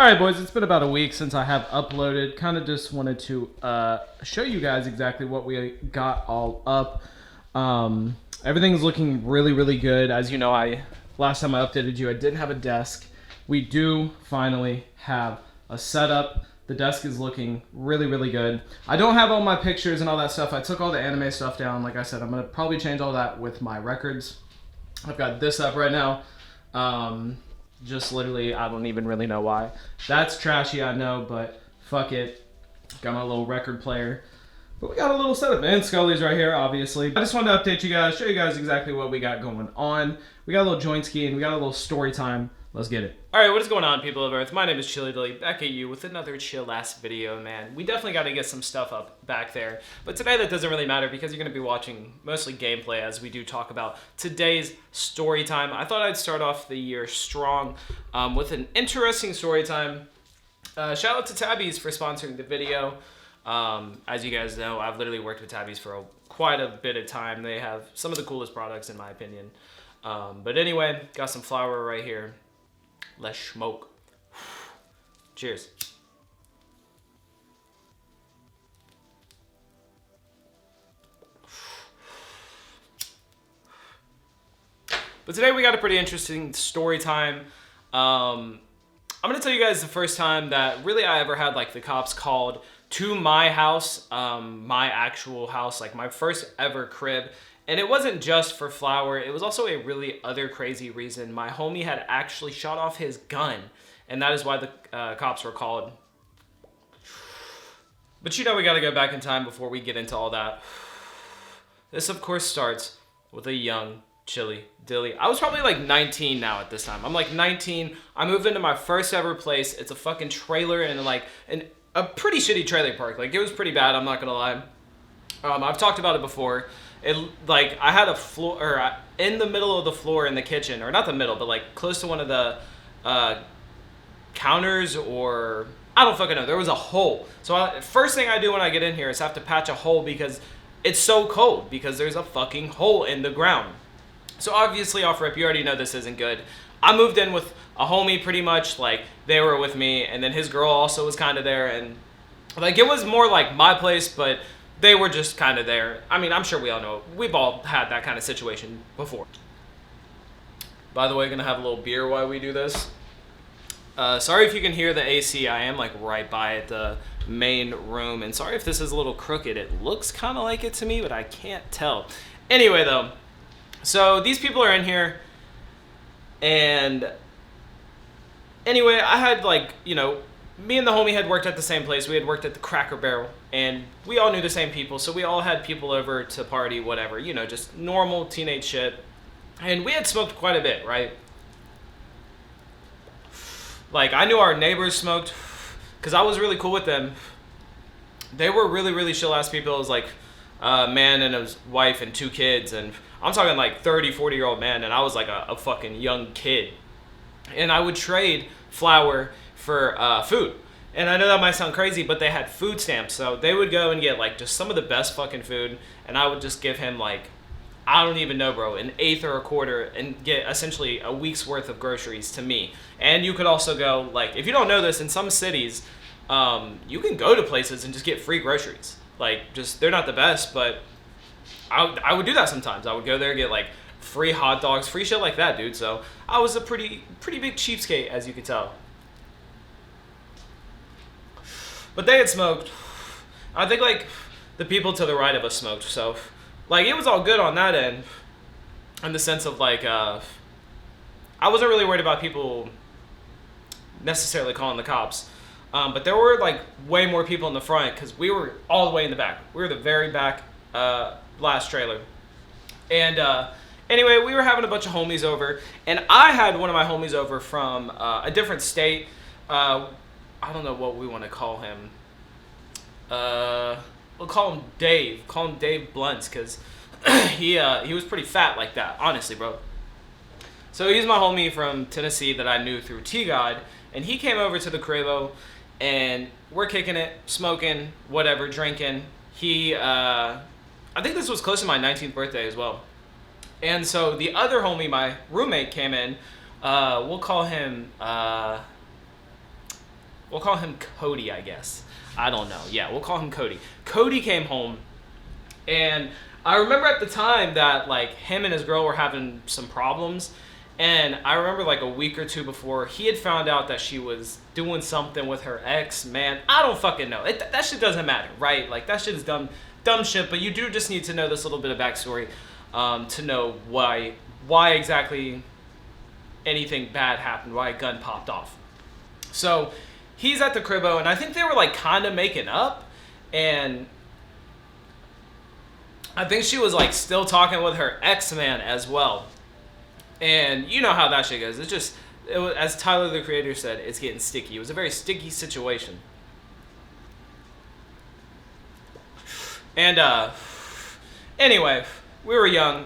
Alright boys, it's been about a week since I have uploaded. Kind of just wanted to show you guys exactly what we got all up. Everything's looking really good. As you know, last time I updated you, I didn't have a desk. We do finally have a setup. The desk is looking really good. I don't have all my pictures and all that stuff. I took all the anime stuff down. Like I said, I'm going to probably change all that with my records. I've got this up right now. Just literally, I don't even really know why. That's trashy, I know, but fuck it. Got my little record player. But we got a little setup, and Scully's right here, obviously. I just wanted to update you guys, show you guys exactly what we got going on. We got a little joint ski, and we got a little story time. Let's get it. Alright, what is going on, people of Earth? My name is Chilly Dilly, back at you with another chill-ass video, man. We definitely got to get some stuff up back there. But today that doesn't really matter because you're going to be watching mostly gameplay as we do talk about today's story time. I thought I'd start off the year strong with an interesting story time. Shout out to Tabby's for sponsoring the video. As you guys know, I've literally worked with Tabby's for quite a bit of time. They have some of the coolest products in my opinion. But anyway, got some flour right here. Let's smoke. Cheers. But today we got a pretty interesting story time. I'm gonna tell you guys the first time that really I ever had like the cops called to my house, my actual house, like my first ever crib. And it wasn't just for flour, it was also a really other crazy reason. My homie had actually shot off his gun, and that is why the cops were called. But you know we gotta go back in time before we get into all that. This of course starts with a young Chilly Dilly. I was probably like 19 now at this time. I'm like 19, I moved into my first ever place. It's a fucking trailer and like a pretty shitty trailer park. Like it was pretty bad, I'm not gonna lie. I've talked about it before. Like I had a floor, or in the middle of the floor in the kitchen, or not the middle, but like close to one of the counters, or I don't fucking know. There was a hole. So first thing I do when I get in here is have to patch a hole because it's so cold because there's a fucking hole in the ground. So obviously off rip, you already know this isn't good. I moved in with a homie pretty much, like they were with me, and then his girl also was kind of there, and like it was more like my place, but they were just kind of there. I mean, I'm sure we all know. We've all had that kind of situation before. By the way, gonna have a little beer while we do this. Sorry if you can hear the AC. I am like right by the main room. And sorry if this is a little crooked. It looks kind of like it to me, but I can't tell. Anyway, though. So these people are in here. And anyway, I had like, you know, me and the homie had worked at the same place. We had worked at the Cracker Barrel, and we all knew the same people, so we all had people over to party, whatever, you know, just normal teenage shit. And we had smoked quite a bit, right? Like, I knew our neighbors smoked, because I was really cool with them. They were really chill-ass people. It was like a man and his wife and 2 kids, and I'm talking like 30, 40-year-old man, and I was like a fucking young kid. And I would trade flour for food. And I know that might sound crazy, but they had food stamps. So they would go and get like just some of the best fucking food, and I would just give him like, I don't even know, bro, an eighth or a quarter, and get essentially a week's worth of groceries to me. And you could also go, like, if you don't know this, in some cities, you can go to places and just get free groceries. Like, just, they're not the best, but I would do that sometimes. I would go there and get like free hot dogs, free shit like that, dude. So I was a pretty big cheapskate, as you could tell. But they had smoked. I think like the people to the right of us smoked, so like it was all good on that end, in the sense of like I wasn't really worried about people necessarily calling the cops, but there were like way more people in the front because we were all the way in the back. We were the very back last trailer, and anyway, we were having a bunch of homies over, and I had one of my homies over from a different state. I don't know what we want to call him. We'll call him Dave. Call him Dave Blunts, because he was pretty fat like that, honestly, bro. So he's my homie from Tennessee that I knew through T-God, and he came over to the cribbo, and we're kicking it, smoking, whatever, drinking. I think this was close to my 19th birthday as well. And so the other homie, my roommate, came in. We'll call him We'll call him Cody, I guess. I don't know. Yeah, we'll call him Cody. Cody came home, and I remember at the time that like him and his girl were having some problems. And I remember like a week or two before, he had found out that she was doing something with her ex. Man, I don't fucking know. That shit doesn't matter, right? Like, that shit is dumb shit. But you do just need to know this little bit of backstory to know why exactly anything bad happened, why a gun popped off. So he's at the cribbo, and I think they were like kind of making up. And I think she was like still talking with her ex-man as well. And you know how that shit goes. As Tyler, the creator, said, it's getting sticky. It was a very sticky situation. And, anyway, we were young.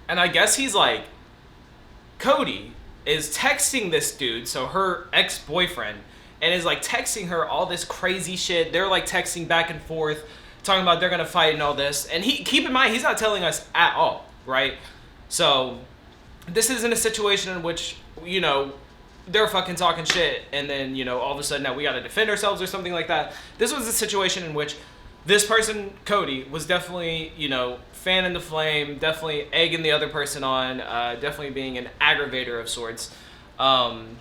And I guess he's like, Cody is texting this dude, so her ex-boyfriend, and is like texting her all this crazy shit. They're like texting back and forth, talking about they're gonna fight and all this. And keep in mind, he's not telling us at all, right? So this isn't a situation in which, you know, they're fucking talking shit and then, you know, all of a sudden now we gotta defend ourselves or something like that. This was a situation in which this person, Cody, was definitely, you know, fanning the flame, definitely egging the other person on, definitely being an aggravator of sorts, and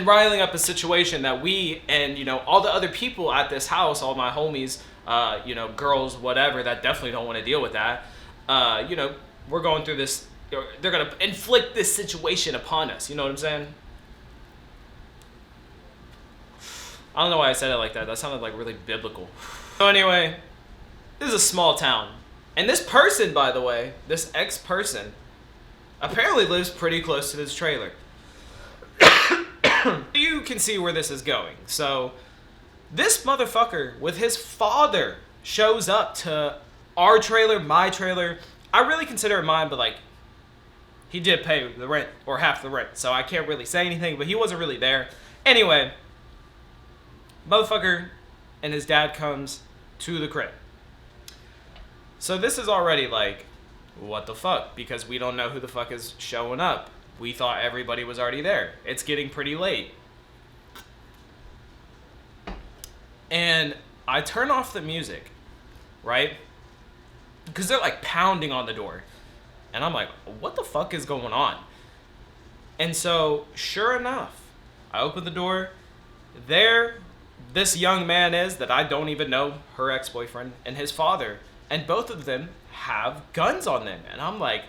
riling up a situation that we and, you know, all the other people at this house, all my homies, you know, girls, whatever, that definitely don't want to deal with that. You know, we're going through this. They're going to inflict this situation upon us. You know what I'm saying? I don't know why I said it like that. That sounded like really biblical. So anyway, this is a small town. And this person, by the way, this ex-person, apparently lives pretty close to this trailer. You can see where this is going. So this motherfucker with his father shows up to our trailer, my trailer. I really consider it mine, but like, he did pay the rent, or half the rent, so I can't really say anything, but he wasn't really there. Anyway, motherfucker and his dad comes to the crib. So this is already like, what the fuck? Because we don't know who the fuck is showing up. We thought everybody was already there. It's getting pretty late. And I turn off the music, right? Because they're like pounding on the door. And I'm like, what the fuck is going on? And so, sure enough, I open the door. There, this young man is that I don't even know, her ex-boyfriend, and his father. And both of them have guns on them. And I'm like,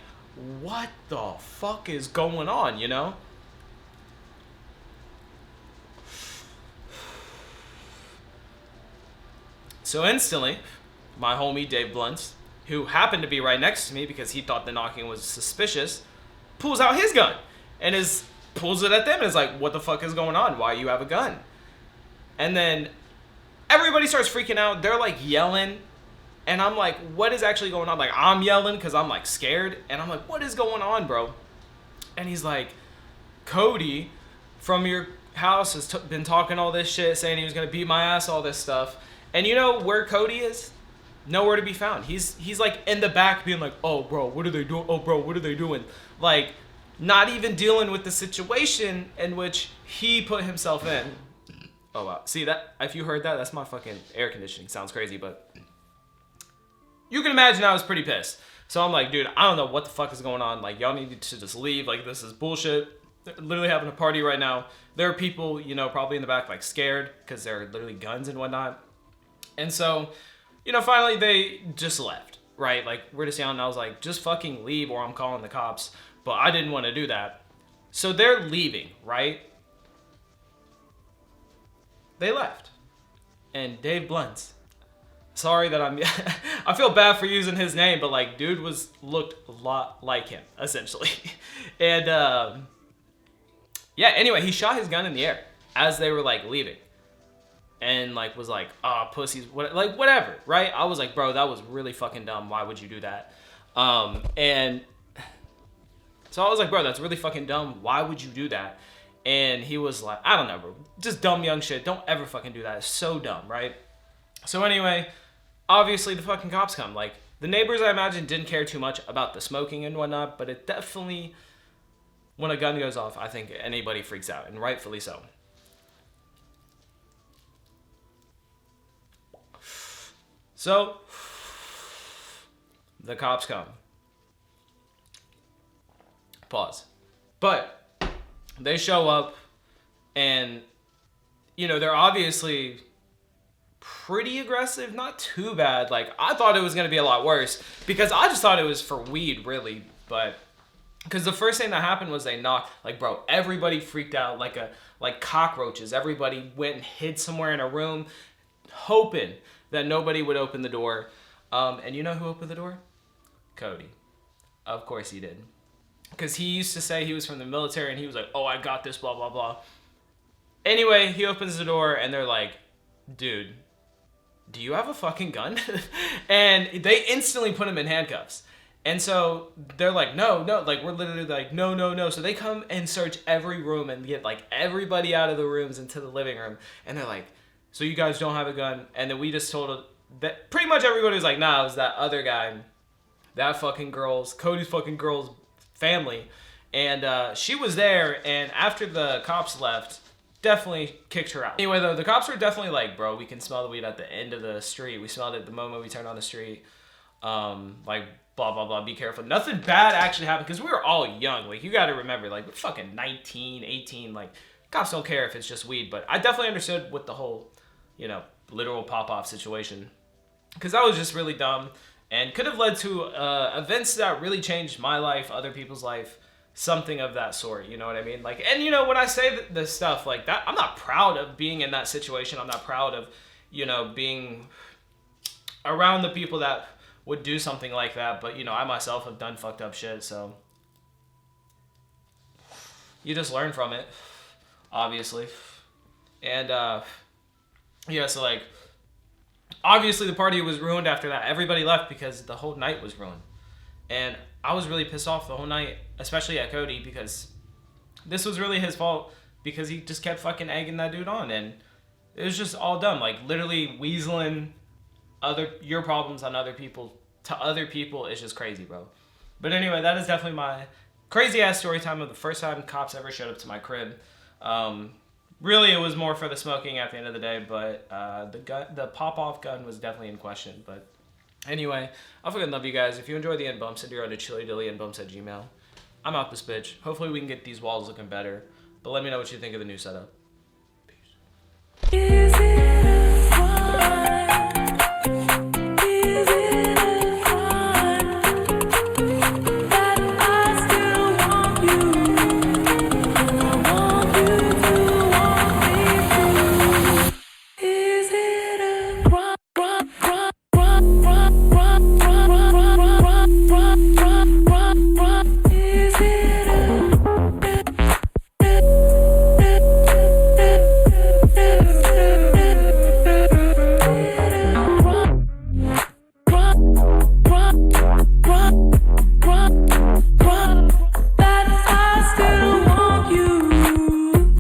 what the fuck is going on, you know? So instantly, my homie Dave Blunts, who happened to be right next to me because he thought the knocking was suspicious, pulls out his gun and pulls it at them and is like, what the fuck is going on? Why you have a gun? And then everybody starts freaking out. They're like yelling. And I'm like, what is actually going on? Like, I'm yelling because I'm like scared. And I'm like, what is going on, bro? And he's like, Cody from your house has been talking all this shit, saying he was going to beat my ass, all this stuff. And you know where Cody is? Nowhere to be found. He's like in the back being like, oh, bro, what are they doing? Oh, bro, what are they doing? Like, not even dealing with the situation in which he put himself in. Oh, wow. See, that? If you heard that, that's my fucking air conditioning. Sounds crazy, but you can imagine I was pretty pissed. So I'm like, dude, I don't know what the fuck is going on. Like, y'all need to just leave. Like, this is bullshit. They're literally having a party right now. There are people, you know, probably in the back, like, scared because there are literally guns and whatnot. And so, you know, finally they just left, right? Like, we're just yelling, and I was like, just fucking leave or I'm calling the cops. But I didn't want to do that. So they're leaving, right? They left. And Dave Blunts, sorry that I feel bad for using his name, but like, dude looked a lot like him, essentially. And yeah, anyway, he shot his gun in the air as they were like leaving. And like was like, oh, pussies, like whatever, right? I was like, bro, that was really fucking dumb. Why would you do that? And so I was like, bro, that's really fucking dumb. Why would you do that? And he was like, I don't know, bro, just dumb young shit. Don't ever fucking do that. It's so dumb, right? So anyway, obviously the fucking cops come. Like, the neighbors, I imagine, didn't care too much about the smoking and whatnot, but it definitely, when a gun goes off, I think anybody freaks out, and rightfully so. So the cops come. Pause. But they show up and, you know, they're obviously pretty aggressive, not too bad. Like, I thought it was going to be a lot worse because I just thought it was for weed, really. But because the first thing that happened was they knocked, like, bro, everybody freaked out like cockroaches. Everybody went and hid somewhere in a room hoping that nobody would open the door. And you know who opened the door? Cody. Of course he did. Because he used to say he was from the military and he was like, oh, I got this, blah, blah, blah. Anyway, he opens the door and they're like, dude, do you have a fucking gun? And they instantly put him in handcuffs. And so they're like, no, like, we're literally like, no. So they come and search every room and get, like, everybody out of the rooms into the living room. And they're like, so you guys don't have a gun? And then we just told them that pretty much everybody was like, nah, it was that other guy, that fucking Cody's fucking girl's family. And she was there, and after the cops left, definitely kicked her out. Anyway, though, the cops were definitely like, bro, we can smell the weed at the end of the street. We smelled it the moment we turned on the street. Like, blah, blah, blah, be careful. Nothing bad actually happened because we were all young. Like, you got to remember, like, we're fucking 19, 18. Like, cops don't care if it's just weed. But I definitely understood with the whole, you know, literal pop-off situation because that was just really dumb and could have led to events that really changed my life, other people's life, something of that sort, you know what I mean? Like, and you know, when I say this stuff like that, I'm not proud of being in that situation. I'm not proud of, you know, being around the people that would do something like that. But, you know, I myself have done fucked up shit, so you just learn from it, obviously. And, yeah, so, like, obviously the party was ruined after that. Everybody left because the whole night was ruined. And I was really pissed off the whole night, especially at Cody, because this was really his fault because he just kept fucking egging that dude on. And it was just all dumb. Like, literally weaseling your problems on other people to other people is just crazy, bro. But anyway, that is definitely my crazy-ass story time of the first time cops ever showed up to my crib. Really, it was more for the smoking at the end of the day, but the pop-off gun was definitely in question. But anyway, I fucking love you guys. If you enjoy the end bumps, send your own to chillydillyendbumps@gmail.com. I'm out this bitch. Hopefully we can get these walls looking better. But let me know what you think of the new setup. Peace.